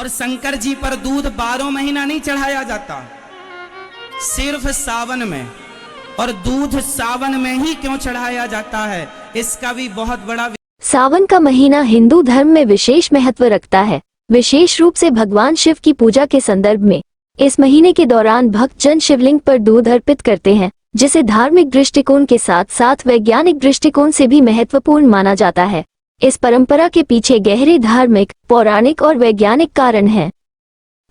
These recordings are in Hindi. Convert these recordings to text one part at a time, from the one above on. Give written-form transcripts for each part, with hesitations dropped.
और शंकर जी पर दूध 12 महीना नहीं चढ़ाया जाता, सिर्फ सावन में। और दूध सावन में ही क्यों चढ़ाया जाता है, इसका भी बहुत बड़ा। सावन का महीना हिंदू धर्म में विशेष महत्व रखता है, विशेष रूप से भगवान शिव की पूजा के संदर्भ में। इस महीने के दौरान भक्त जन शिवलिंग पर दूध अर्पित करते हैं, जिसे धार्मिक दृष्टिकोण के साथ साथ वैज्ञानिक दृष्टिकोण से भी महत्वपूर्ण माना जाता है। इस परंपरा के पीछे गहरे धार्मिक, पौराणिक और वैज्ञानिक कारण हैं।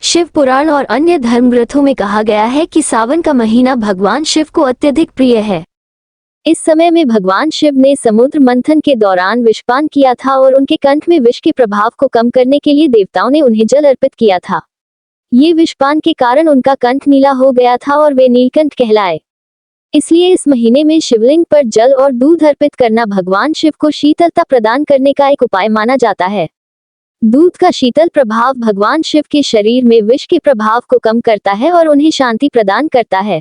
शिव पुराण और अन्य धर्म ग्रंथों में कहा गया है कि सावन का महीना भगवान शिव को अत्यधिक प्रिय है। इस समय में भगवान शिव ने समुद्र मंथन के दौरान विषपान किया था और उनके कंठ में विष के प्रभाव को कम करने के लिए देवताओं ने उन्हें जल अर्पित किया था। ये विषपान के कारण उनका कंठ नीला हो गया था और वे नीलकंठ कहलाए। इसलिए इस महीने में शिवलिंग पर जल और दूध अर्पित करना भगवान शिव को शीतलता प्रदान करने का एक उपाय माना जाता है। दूध का शीतल प्रभाव भगवान शिव के शरीर में विष के प्रभाव को कम करता है और उन्हें शांति प्रदान करता है।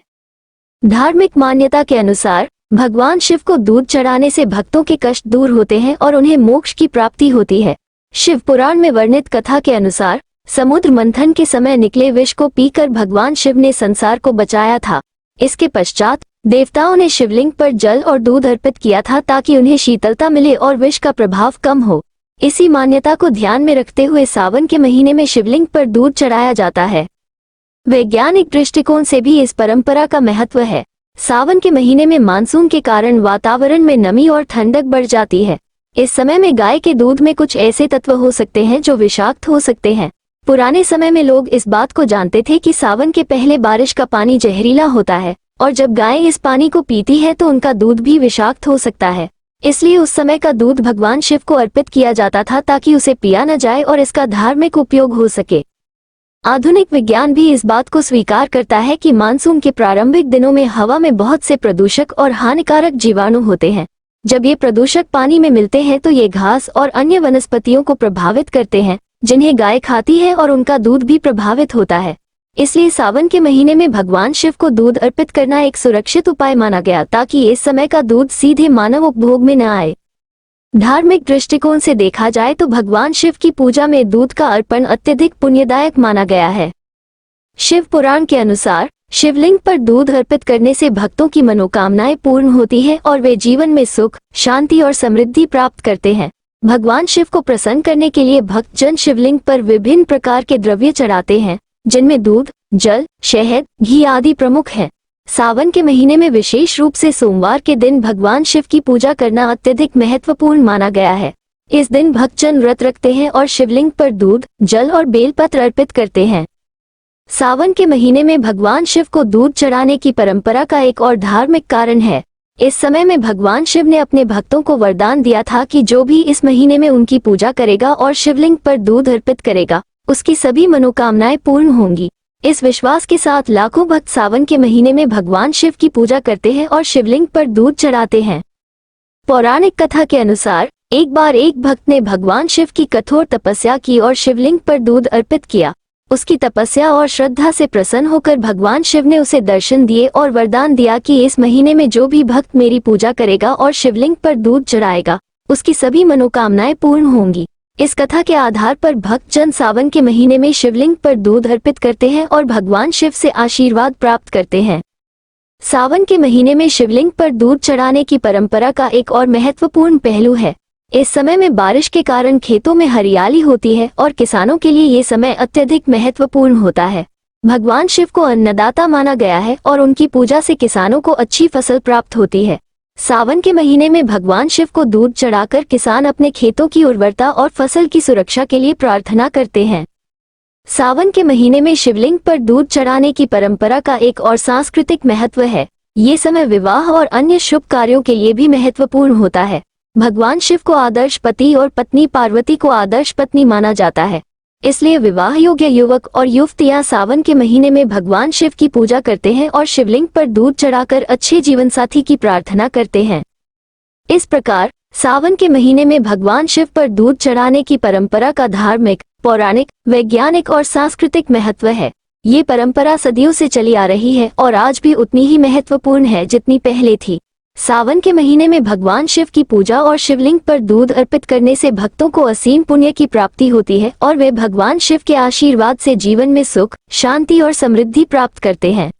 धार्मिक मान्यता के अनुसार भगवान शिव को दूध चढ़ाने से भक्तों के कष्ट दूर होते हैं और उन्हें मोक्ष की प्राप्ति होती है। शिव पुराण में वर्णित कथा के अनुसार समुद्र मंथन के समय निकले विष को पीकर भगवान शिव ने संसार को बचाया था। इसके पश्चात देवताओं ने शिवलिंग पर जल और दूध अर्पित किया था ताकि उन्हें शीतलता मिले और विष का प्रभाव कम हो। इसी मान्यता को ध्यान में रखते हुए सावन के महीने में शिवलिंग पर दूध चढ़ाया जाता है। वैज्ञानिक दृष्टिकोण से भी इस परंपरा का महत्व है। सावन के महीने में मानसून के कारण वातावरण में नमी और ठंडक बढ़ जाती है। इस समय में गाय के दूध में कुछ ऐसे तत्व हो सकते हैं जो विषाक्त हो सकते हैं। पुराने समय में लोग इस बात को जानते थे कि सावन के पहले बारिश का पानी जहरीला होता है और जब गाय इस पानी को पीती है तो उनका दूध भी विषाक्त हो सकता है। इसलिए उस समय का दूध भगवान शिव को अर्पित किया जाता था ताकि उसे पिया न जाए और इसका धार्मिक उपयोग हो सके। आधुनिक विज्ञान भी इस बात को स्वीकार करता है कि मानसून के प्रारंभिक दिनों में हवा में बहुत से प्रदूषक और हानिकारक जीवाणु होते हैं। जब ये प्रदूषक पानी में मिलते हैं तो ये घास और अन्य वनस्पतियों को प्रभावित करते हैं, जिन्हें गाय खाती है और उनका दूध भी प्रभावित होता है। इसलिए सावन के महीने में भगवान शिव को दूध अर्पित करना एक सुरक्षित उपाय माना गया ताकि इस समय का दूध सीधे मानव उपभोग में न आए। धार्मिक दृष्टिकोण से देखा जाए तो भगवान शिव की पूजा में दूध का अर्पण अत्यधिक पुण्यदायक माना गया है। शिव पुराण के अनुसार शिवलिंग पर दूध अर्पित करने से भक्तों की मनोकामनाएं पूर्ण होती है और वे जीवन में सुख, शांति और समृद्धि प्राप्त करते हैं। भगवान शिव को प्रसन्न करने के लिए भक्त जन शिवलिंग पर विभिन्न प्रकार के द्रव्य चढ़ाते हैं, जिनमें दूध, जल, शहद, घी आदि प्रमुख हैं। सावन के महीने में विशेष रूप से सोमवार के दिन भगवान शिव की पूजा करना अत्यधिक महत्वपूर्ण माना गया है। इस दिन भक्तजन व्रत रखते हैं और शिवलिंग पर दूध, जल और बेलपत्र अर्पित करते हैं। सावन के महीने में भगवान शिव को दूध चढ़ाने की परंपरा का एक और धार्मिक कारण है। इस समय में भगवान शिव ने अपने भक्तों को वरदान दिया था कि जो भी इस महीने में उनकी पूजा करेगा और शिवलिंग पर दूध अर्पित करेगा, उसकी सभी मनोकामनाएं पूर्ण होंगी। इस विश्वास के साथ लाखों भक्त सावन के महीने में भगवान शिव की पूजा करते हैं और शिवलिंग पर दूध चढ़ाते हैं। पौराणिक कथा के अनुसार एक बार एक भक्त ने भगवान शिव की कठोर तपस्या की और शिवलिंग पर दूध अर्पित किया। उसकी तपस्या और श्रद्धा से प्रसन्न होकर भगवान शिव ने उसे दर्शन दिए और वरदान दिया कि इस महीने में जो भी भक्त मेरी पूजा करेगा और शिवलिंग पर दूध चढ़ाएगा, उसकी सभी मनोकामनाएं पूर्ण होंगी। इस कथा के आधार पर भक्त जन सावन के महीने में शिवलिंग पर दूध अर्पित करते हैं और भगवान शिव से आशीर्वाद प्राप्त करते हैं। सावन के महीने में शिवलिंग पर दूध चढ़ाने की परंपरा का एक और महत्वपूर्ण पहलू है। इस समय में बारिश के कारण खेतों में हरियाली होती है और किसानों के लिए ये समय अत्यधिक महत्वपूर्ण होता है। भगवान शिव को अन्नदाता माना गया है और उनकी पूजा से किसानों को अच्छी फसल प्राप्त होती है। सावन के महीने में भगवान शिव को दूध चढ़ाकर किसान अपने खेतों की उर्वरता और फसल की सुरक्षा के लिए प्रार्थना करते हैं। सावन के महीने में शिवलिंग पर दूध चढ़ाने की परंपरा का एक और सांस्कृतिक महत्व है। ये समय विवाह और अन्य शुभ कार्यों के लिए भी महत्वपूर्ण होता है। भगवान शिव को आदर्श पति और पत्नी पार्वती को आदर्श पत्नी माना जाता है। इसलिए विवाह योग्य युवक और युवतियां सावन के महीने में भगवान शिव की पूजा करते हैं और शिवलिंग पर दूध चढ़ाकर अच्छे जीवन साथी की प्रार्थना करते हैं। इस प्रकार सावन के महीने में भगवान शिव पर दूध चढ़ाने की परंपरा का धार्मिक, पौराणिक, वैज्ञानिक और सांस्कृतिक महत्व है। ये परंपरा सदियों से चली आ रही है और आज भी उतनी ही महत्वपूर्ण है जितनी पहले थी। सावन के महीने में भगवान शिव की पूजा और शिवलिंग पर दूध अर्पित करने से भक्तों को असीम पुण्य की प्राप्ति होती है और वे भगवान शिव के आशीर्वाद से जीवन में सुख, शांति और समृद्धि प्राप्त करते हैं।